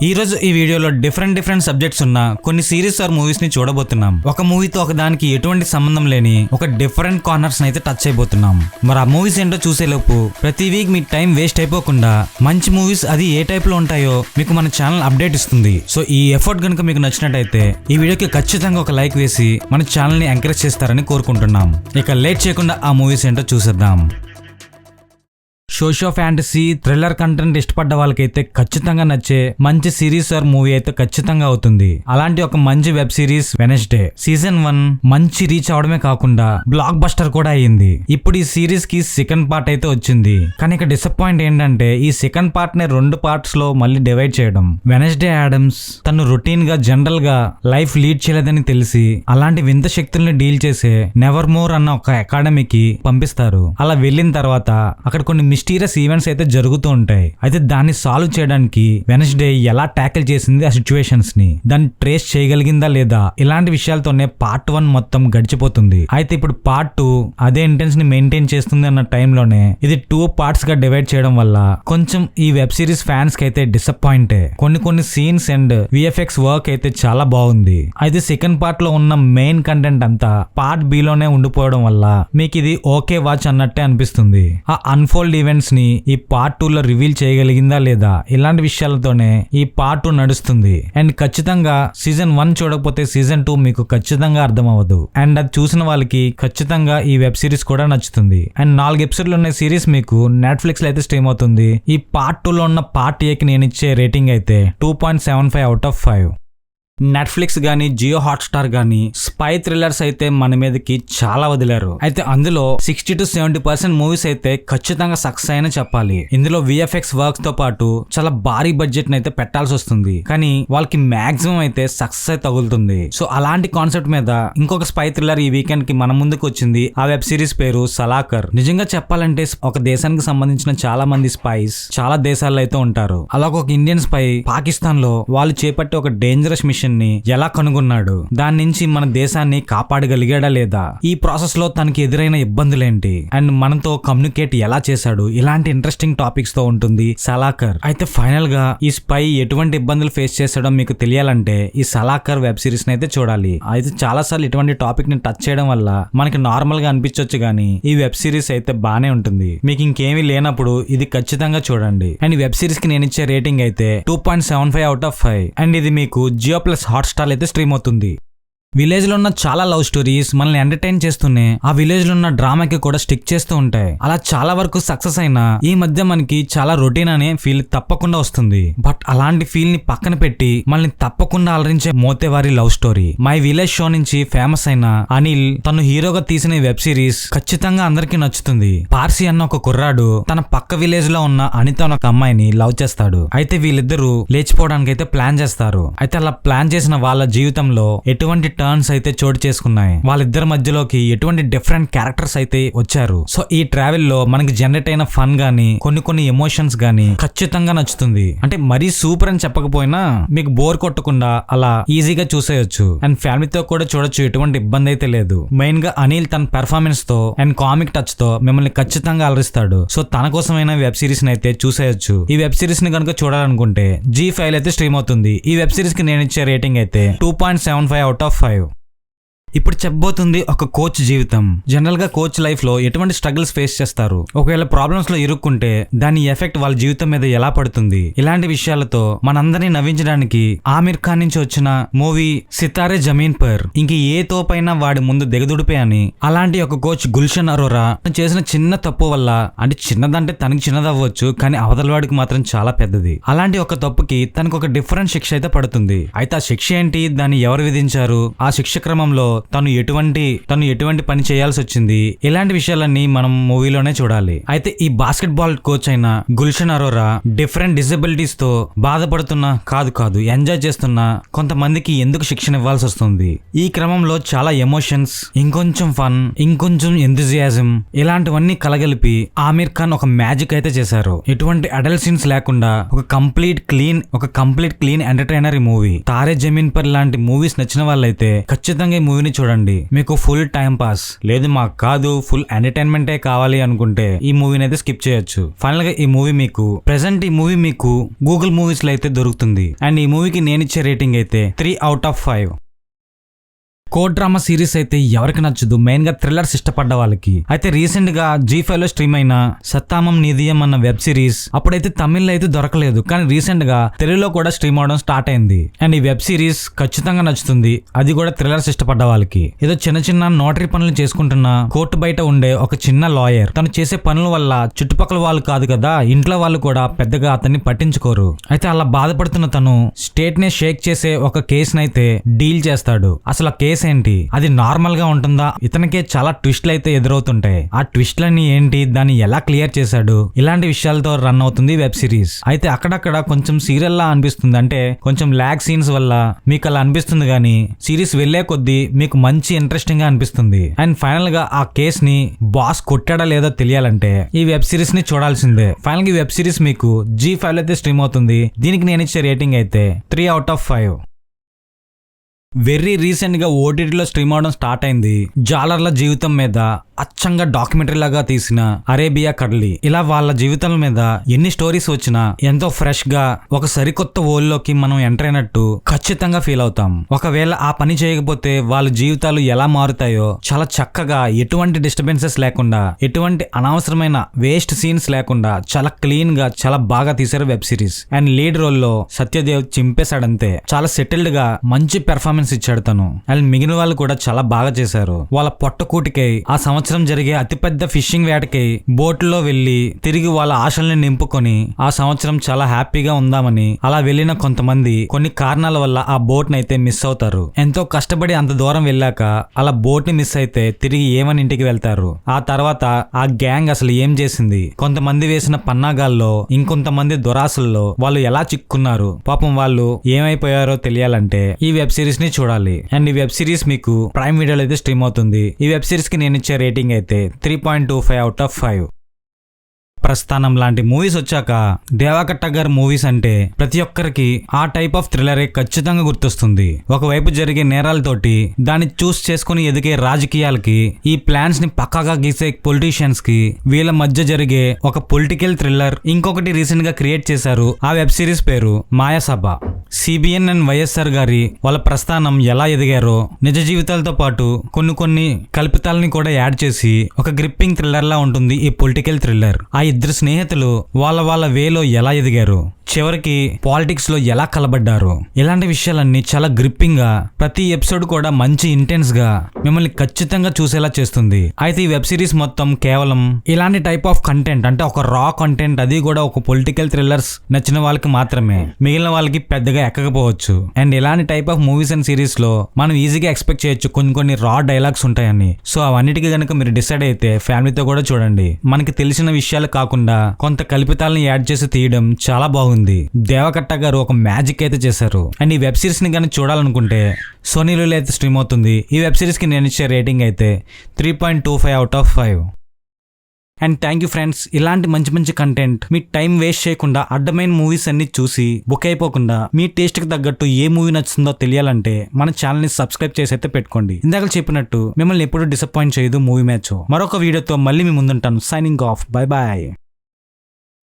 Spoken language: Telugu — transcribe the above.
ఈ రోజు ఈ వీడియోలో డిఫరెంట్ సబ్జెక్ట్స్ ఉన్న కొన్ని సిరీస్ ఆర్ మూవీస్ ని చూడబోతున్నాం. ఒక మూవీతో ఒక దానికి ఎటువంటి సంబంధం లేని ఒక డిఫరెంట్ కార్నర్స్ అయితే టచ్ అయిపోతున్నాం. మరి ఆ మూవీస్ ఏంటో చూసేలోపు ప్రతి వీక్ మీ టైం వేస్ట్ అయిపోకుండా మంచి మూవీస్ అది ఏ టైప్ లో ఉంటాయో మీకు మన ఛానల్ అప్డేట్ ఇస్తుంది. సో ఈ ఎఫర్ట్ కనుక మీకు నచ్చినట్టయితే ఈ వీడియోకి ఖచ్చితంగా ఒక లైక్ వేసి మన ఛానల్ ని ఎంకరేజ్ చేస్తారని కోరుకుంటున్నాం. ఇక లేట్ చేయకుండా ఆ మూవీస్ ఏంటో చూసేద్దాం. సోషియో ఫ్యాంటసీ థ్రిల్లర్ కంటెంట్ ఇష్టపడ్డ వాళ్ళకైతే ఖచ్చితంగా నచ్చే మంచి సిరీస్ ఆర్ మూవీ అయితే ఖచ్చితంగా అవుతుంది. అలాంటి ఒక మంచి వెబ్ సిరీస్ వెనస్డే సీజన్ 1 మంచి రీచ్ అవడమే కాకుండా బ్లాక్ బస్టర్ కూడా అయ్యింది. ఇప్పుడు ఈ సిరీస్ కి సెకండ్ పార్ట్ అయితే వచ్చింది. కానీ ఇక డిసప్పాయింట్ ఏంటంటే ఈ సెకండ్ పార్ట్ ని 2 పార్ట్స్ లో మళ్ళీ డివైడ్ చేయడం. వెనస్డే ఆడమ్స్ తను రొటీన్ గా జనరల్ గా లైఫ్ లీడ్ చేయలేదని తెలిసి అలాంటి వింత శక్తుల్ని డీల్ చేసే నెవర్ మోర్ అన్న ఒక అకాడమీకి పంపిస్తారు. అలా వెళ్ళిన తర్వాత అక్కడ కొన్ని మిస్టీరియస్ ఈవెంట్స్ అయితే జరుగుతూ ఉంటాయి. అయితే దాన్ని సాల్వ్ చేయడానికి వెనస్డే ఎలా ట్యాకిల్ చేసింది ఆ సిచ్యువేషన్స్ ని, దాన్ని ట్రేస్ చేయగలిగిందా లేదా, ఇలాంటి విషయాలతోనే పార్ట్ 1 మొత్తం గడిచిపోతుంది. అయితే ఇప్పుడు పార్ట్ 2 అదే ఇంటెన్స్ ని మెయింటైన్ చేస్తుంది అన్న టైంలోనే ఇది 2 పార్ట్స్ గా డివైడ్ చేయడం వల్ల కొంచెం ఈ వెబ్ సిరీస్ ఫ్యాన్స్ కి అయితే డిసప్పాయింటే. కొన్ని సీన్స్ అండ్ విఎఫ్ఎక్స్ వర్క్ అయితే చాలా బాగుంది. అయితే సెకండ్ పార్ట్ లో ఉన్న మెయిన్ కంటెంట్ అంతా పార్ట్ బి లోనే ఉండిపోవడం వల్ల మీకు ఇది ఓకే వాచ్ అన్నట్టే అనిపిస్తుంది. ఆ అన్ఫోల్డ్ ఈవెంట్స్ ని ఈ పార్ట్ 2 లో రివీల్ చేయగలిగిందా లేదా, ఇలాంటి విషయాలతోనే ఈ పార్ట్ 2 నడుస్తుంది. అండ్ ఖచ్చితంగా సీజన్ 1 చూడకపోతే సీజన్ 2 మీకు ఖచ్చితంగా అర్థం అవ్వదు. అండ్ అది చూసిన వాళ్ళకి ఖచ్చితంగా ఈ వెబ్ సిరీస్ కూడా నచ్చుతుంది. అండ్ 4 ఎపిసోడ్లు ఉన్న సిరీస్ మీకు నెట్ఫ్లిక్స్ లో అయితే స్ట్రీమ్ అవుతుంది. ఈ పార్ట్ 2 లో ఉన్న పార్ట్ A కి నేను ఇచ్చే రేటింగ్ అయితే 2.75 అవుట్ ఆఫ్ 5. నెట్ఫ్లిక్స్ గానీ జియో హాట్స్టార్ గానీ స్పై థ్రిల్లర్స్ అయితే మన మీదకి చాలా వదిలారు. అయితే అందులో 60 to 70% మూవీస్ అయితే ఖచ్చితంగా సక్సెస్ అయినా చెప్పాలి. ఇందులో విఎఫ్ఎక్స్ వర్క్స్ తో పాటు చాలా భారీ బడ్జెట్ ని అయితే పెట్టాల్సి వస్తుంది. కానీ వాళ్ళకి మాక్సిమం అయితే సక్సెస్ అయితే తగులుతుంది. సో అలాంటి కాన్సెప్ట్ మీద ఇంకొక స్పై థ్రిల్లర్ ఈ వీకెండ్ కి మన ముందుకు వచ్చింది. ఆ వెబ్ సిరీస్ పేరు సలాకర్. నిజంగా చెప్పాలంటే ఒక దేశానికి సంబంధించిన చాలా మంది స్పైస్ చాలా దేశాల్లో అయితే ఉంటారు. అలా ఒక ఇండియన్ స్పై పాకిస్తాన్ లో వాళ్ళు చేపట్టే ఒక డేంజరస్ మిషన్ ని ఎలా కనుగొన్నాడు, దాని నుంచి మన దేశాన్ని కాపాడగలిగాడా లేదా, ఈ ప్రాసెస్ లో తనకి ఎదురైన ఇబ్బందులేంటి, అండ్ మనతో కమ్యూనికేట్ ఎలా చేశాడు, ఇలాంటి ఇంట్రెస్టింగ్ టాపిక్స్ తో ఉంటుంది సలాకర్. అయితే ఫైనల్ గా ఈ స్పై ఎటువంటి ఇబ్బందులు ఫేస్ చేసాడో మీకు తెలియాలంటే ఈ సలాకర్ వెబ్ సిరీస్ ని అయితే చూడాలి. అయితే చాలా సార్లు ఇటువంటి టాపిక్ ని టచ్ చేయడం వల్ల మనకి నార్మల్ గా అనిపించవచ్చు, కానీ ఈ వెబ్ సిరీస్ అయితే బానే ఉంటుంది. మీకు ఇంకేమీ లేనప్పుడు ఇది ఖచ్చితంగా చూడండి. అండ్ ఈ వెబ్ సిరీస్ కి నేను ఇచ్చే రేటింగ్ అయితే 2.75 అవుట్ ఆఫ్ 5. అండ్ ఇది మీకు జియో ప్లస్ హాట్స్టార్ అయితే స్ట్రీమ్ అవుతుంది. విలేజ్ లో ఉన్న చాలా లవ్ స్టోరీస్ మనల్ని ఎంటర్టైన్ చేస్తూనే ఆ విలేజ్ లో ఉన్న డ్రామాకి కూడా స్టిక్ చేస్తూ ఉంటాయి. అలా చాలా వరకు సక్సెస్ అయినా ఈ మధ్య మనకి చాలా రొటీన్ అనే ఫీల్ తప్పకుండా వస్తుంది. బట్ అలాంటి ఫీల్ ని పక్కన పెట్టి మనల్ని తప్పకుండా అలరించే Mothevari love story my village show నుంచి ఫేమస్ అయిన అనిల్ తను హీరోగా తీసిన వెబ్ సిరీస్ ఖచ్చితంగా అందరికీ నచ్చుతుంది. పార్సీ అన్న ఒక కుర్రాడు తన పక్క విలేజ్ లో ఉన్న అనిత అన్న ఒక అమ్మాయిని లవ్ చేస్తాడు. అయితే వీళ్ళిద్దరూ లేచిపోవడానికి అయితే ప్లాన్ చేస్తారు. అయితే అలా ప్లాన్ చేసిన వాళ్ళ జీవితంలో ఎటువంటి టర్న్స్ అయితే చోటు చేసుకున్నాయి. వాళ్ళిద్దరి మధ్యలోకి ఎటువంటి డిఫరెంట్ క్యారెక్టర్స్ అయితే వచ్చారు. సో ఈ ట్రావెల్ లో మనకి జనరేట్ అయిన ఫన్ గానీ కొన్ని ఎమోషన్స్ గానీ ఖచ్చితంగా నచ్చుతుంది. అంటే మరీ సూపర్ అని చెప్పకపోయినా మీకు బోర్ కొట్టకుండా అలా ఈజీగా చూసేయొచ్చు. అండ్ ఫ్యామిలీతో కూడా చూడొచ్చు, ఎటువంటి ఇబ్బంది అయితే లేదు. మెయిన్ గా అనిల్ తన పెర్ఫార్మెన్స్ తో అండ్ కామిక్ టచ్ తో మిమ్మల్ని ఖచ్చితంగా అలరిస్తాడు. సో తన కోసమైన వెబ్ సిరీస్ ని అయితే చూసేయొచ్చు. ఈ వెబ్ సిరీస్ ని కనుక చూడాలనుకుంటే G5 అయితే స్ట్రీమ్ అవుతుంది. ఈ వెబ్ సిరీస్ కి నేను ఇచ్చే రేటింగ్ అయితే 2.75 అవుట్ ఆఫ్ 5. ఇప్పుడు చెప్పబోతుంది ఒక కోచ్ జీవితం. జనరల్ గా కోచ్ లైఫ్ లో ఎటువంటి స్ట్రగుల్స్ ఫేస్ చేస్తారు, ఒకవేళ ప్రాబ్లమ్స్ లో ఇరుక్కుంటే దాని ఎఫెక్ట్ వాళ్ళ జీవితం మీద ఎలా పడుతుంది, ఇలాంటి విషయాలతో మనందరినీ నవ్వించడానికి ఆమిర్ ఖాన్ నుంచి వచ్చిన మూవీ సితారే జమీన్ పర్ ఇంక ఏ తోపైనా వాడి ముందు దిగదుడిపే అని. అలాంటి ఒక కోచ్ గుల్షన్ అరోరా తను చేసిన చిన్న తప్పు వల్ల, అంటే చిన్నదంటే తనకి చిన్నదవ్వచ్చు కానీ అవతల వాడికి మాత్రం చాలా పెద్దది, అలాంటి ఒక తప్పుకి తనకు ఒక డిఫరెంట్ శిక్ష అయితే పడుతుంది. అయితే ఆ శిక్ష ఏంటి, దాన్ని ఎవరు విధించారు, ఆ శిక్ష క్రమంలో తను ఎటువంటి పని చేయాల్సి వచ్చింది, ఇలాంటి విషయాలన్నీ మనం మూవీలోనే చూడాలి. అయితే ఈ బాస్కెట్ బాల్ కోచ్ అయిన గుల్షన్ అరోరా డిఫరెంట్ డిసెబిలిటీస్ తో బాధపడుతున్నా కాదు ఎంజాయ్ చేస్తున్నా కొంతమందికి ఎందుకు శిక్షణ ఇవ్వాల్సి వస్తుంది. ఈ క్రమంలో చాలా ఎమోషన్స్, ఇంకొంచెం ఫన్, ఇంకొంచెం ఎంథూజియాజం, ఇలాంటివన్నీ కలగలిపి ఆమిర్ ఖాన్ ఒక మ్యాజిక్ అయితే చేశారు. ఎటువంటి అడల్ట్ సీన్స్ లేకుండా ఒక కంప్లీట్ క్లీన్ ఎంటర్టైనర్ ఈ మూవీ. తారే జమీన్ పర్ లాంటి మూవీస్ నచ్చిన వాళ్ళైతే ఖచ్చితంగా ఈ మూవీని మూవీని చూడండి. మీకు ఫుల్ టైం పాస్ లేదు మాకు కాదు ఫుల్ ఎంటర్టైన్మెంటే కావాలి అనుకుంటే ఈ మూవీని అయితే స్కిప్ చేయొచ్చు. ఫైనల్ గా ఈ మూవీ మీకు ఈ మూవీ మీకు గూగుల్ మూవీస్ లో అయితే దొరుకుతుంది. అండ్ ఈ మూవీకి నేను ఇచ్చే రేటింగ్ అయితే 3/5. కోడ్ డ్రామా సిరీస్ అయితే ఎవరికి నచ్చదు, మెయిన్ గా థ్రిల్లర్స్ ఇష్టపడ్డ వాళ్ళకి. అయితే రీసెంట్ గా G5 లో స్ట్రీమ్ అయిన సత్తామం నిధియం అన్న వెబ్ సిరీస్ అప్పుడైతే తమిళ్లో అయితే దొరకలేదు, కానీ రీసెంట్ గా తెలుగులో కూడా స్ట్రీమ్ అవడం స్టార్ట్ అయింది. అండ్ ఈ వెబ్ సిరీస్ ఖచ్చితంగా నచ్చుతుంది, అది కూడా థ్రిల్లర్స్ ఇష్టపడ్డ వాళ్ళకి. ఏదో చిన్న చిన్న నోటరీ పనులు చేసుకుంటున్న కోర్టు బయట ఉండే ఒక చిన్న లాయర్, తను చేసే పనుల వల్ల చుట్టుపక్కల వాళ్ళు కాదు కదా ఇంట్లో వాళ్ళు కూడా పెద్దగా అతన్ని పట్టించుకోరు. అయితే అలా బాధపడుతున్న తను స్టేట్ నే షేక్ చేసే ఒక కేసునైతే అయితే డీల్ చేస్తాడు. అసలు ఆ కేసు ఏంటి, అది నార్మల్ గా ఉంటుందా, ఇతనికే చాలా ట్విస్ట్లు అయితే ఎదురవుతుంటాయి. ఆ ట్విస్ట్లన్నీ ఏంటి, దాన్ని ఎలా క్లియర్ చేశాడు, ఇలాంటి విషయాలతో రన్ అవుతుంది వెబ్ సిరీస్. అయితే అక్కడక్కడ కొంచెం సీరియల్ లా అనిపిస్తుంది, అంటే కొంచెం ల్యాగ్ సీన్స్ వల్ల మీకు అలా అనిపిస్తుంది, కానీ సిరీస్ వెళ్లే కొద్దీ మీకు మంచి ఇంట్రెస్టింగ్ గా అనిపిస్తుంది. అండ్ ఫైనల్ గా ఆ కేస్ ని బాస్ కొట్టాడా లేదో తెలియాలంటే ఈ వెబ్ సిరీస్ ని చూడాల్సిందే. ఫైనల్ గా ఈ వెబ్ సిరీస్ మీకు G5 లో అయితే స్ట్రీమ్ అవుతుంది. దీనికి నేను ఇచ్చే రేటింగ్ అయితే 3/5. వెరీ రీసెంట్ గా ఓటీటీలో స్ట్రీమ్ అవడం స్టార్ట్ అయింది జాలర్ల జీవితం మీద అచ్చంగా డాక్యుమెంటరీ లాగా తీసిన అరేబియా కడలి. ఇలా వాళ్ళ జీవితాల మీద ఎన్ని స్టోరీస్ వచ్చినా ఎంతో ఫ్రెష్ గా ఒక సరికొత్త వరల్డ్ మనం ఎంటర్ అయినట్టు ఖచ్చితంగా ఫీల్ అవుతాం. ఒకవేళ ఆ పని చేయకపోతే వాళ్ళ జీవితాలు ఎలా మారుతాయో చాలా చక్కగా, ఎటువంటి డిస్టర్బెన్సెస్ లేకుండా, ఎటువంటి అనవసరమైన వేస్ట్ సీన్స్ లేకుండా చాలా క్లీన్ గా చాలా బాగా తీశారు web series. And lead role లో సత్యదేవ్ చింపేశాడంతే. చాలా సెటిల్డ్ గా మంచి పెర్ఫార్మెన్స్ ఇచ్చాడు తను. అండ్ మిగిలిన వాళ్ళు కూడా చాలా బాగా చేశారు. వాళ్ళ పొట్టకూటికై ఆ సంవత్సరం జరిగే అతిపెద్ద ఫిషింగ్ వేటకై బోట్లో వెళ్లి తిరిగి వాళ్ళ ఆశల్ని నింపుకొని ఆ సంవత్సరం చాలా హ్యాపీగా ఉందామని అలా వెళ్లిన కొంతమంది కొన్ని కారణాల వల్ల ఆ బోట్ ని అయితే మిస్ అవుతారు. ఎంతో కష్టపడి అంత దూరం వెళ్ళాక అలా బోట్ ని మిస్ అయితే తిరిగి ఏమని ఇంటికి వెళ్తారు. ఆ తర్వాత ఆ గ్యాంగ్ అసలు ఏం చేసింది, కొంతమంది వేసిన పన్నాగాల్లో ఇంకొంతమంది దురాశల్లో వాళ్ళు ఎలా చిక్కున్నారు, పాపం వాళ్ళు ఏమైపోయారో తెలియాలంటే ఈ వెబ్ సిరీస్ ని చూడాలి. అండ్ ఈ వెబ్ సిరీస్ మీకు ప్రైమ్ వీడియోలో అయితే స్ట్రీమ్ అవుతుంది. ఈ వెబ్ సిరీస్ కి నేను ఇచ్చే రేటింగ్ అయితే 3.25/5. ప్రస్థానం లాంటి మూవీస్ వచ్చాక దేవకట్ట గారి మూవీస్ అంటే ప్రతి ఒక్కరికి ఆ టైప్ ఆఫ్ థ్రిల్లరే ఖచ్చితంగా గుర్తొస్తుంది. ఒకవైపు జరిగే నేరాలతోటి దాన్ని చూస్ చేసుకుని ఎదిగే రాజకీయాలకి, ఈ ప్లాన్స్ ని పక్కాగా గీసే పొలిటీషియన్స్ కి, వీళ్ళ మధ్య జరిగే ఒక పొలిటికల్ థ్రిల్లర్ ఇంకొకటి రీసెంట్ గా క్రియేట్ చేశారు. ఆ వెబ్ సిరీస్ పేరు మాయాసభ. సిబిఎన్ అండ్ వైఎస్ఆర్ గారి వాళ్ళ ప్రస్థానం ఎలా ఎదిగారో నిజ జీవితాలతో పాటు కొన్ని కల్పితాలని కూడా యాడ్ చేసి ఒక గ్రిప్పింగ్ థ్రిల్లర్ లా ఉంటుంది ఈ పొలిటికల్ థ్రిల్లర్. ఆ ఇద్దరు స్నేహితులు వాళ్ళ వేలో ఎలా ఎదిగారు, చివరికి పాలిటిక్స్ లో ఎలా కలబడ్డారు, ఇలాంటి విషయాలన్నీ చాలా గ్రిప్పింగ్ గా, ప్రతి ఎపిసోడ్ కూడా మంచి ఇంటెన్స్ గా మిమ్మల్ని ఖచ్చితంగా చూసేలా చేస్తుంది. అయితే ఈ వెబ్ సిరీస్ మొత్తం కేవలం ఇలాంటి టైప్ ఆఫ్ కంటెంట్, అంటే ఒక రా కంటెంట్, అది కూడా ఒక పొలిటికల్ థ్రిల్లర్స్ నచ్చిన వాళ్ళకి మాత్రమే, మిగిలిన వాళ్ళకి పెద్దగా ఎక్కకపోవచ్చు. అండ్ ఇలాంటి type of movies and series లో మనం ఈజీగా ఎక్స్పెక్ట్ చేయొచ్చు కొన్ని రా డైలాగ్స్ ఉంటాయని. సో అవన్నిటికీ గనుక మీరు డిసైడ్ అయితే ఫ్యామిలీతో కూడా చూడండి. మనకి తెలిసిన విషయాలు కాకుండా కొంత కల్పితాలను యాడ్ చేసి తీయడం చాలా బాగుంది. దేవకట్ట గారు ఒక మ్యాజిక్ అయితే చేశారు. అండ్ ఈ వెబ్ సిరీస్ ని కానీ చూడాలనుకుంటే సోనీలో అయితే స్ట్రీమ్ అవుతుంది. ఈ వెబ్ సిరీస్ కి నేను ఇచ్చే రేటింగ్ అయితే 3.25/5. And thank you friends. ఇలాంటి మంచి కంటెంట్ మీ టైం వేస్ట్ చేయకుండా అడ్డమైన మూవీస్ అన్ని చూసి బుక్ అయిపోకుండా మీ టేస్ట్ కి తగ్గట్టు ఏ మూవీ నచ్చుతుందో తెలియాలంటే మన ఛానల్ ని సబ్స్క్రైబ్ చేసి అయితే పెట్టుకోండి. ఇందాక చెప్పినట్టు మిమ్మల్ని ఎప్పుడు డిసప్పాయింట్ చేయదు మూవీ మ్యాచ్. మరొక వీడియోతో మళ్ళీ మీ ముందుంటాను. Signing off. Bye bye.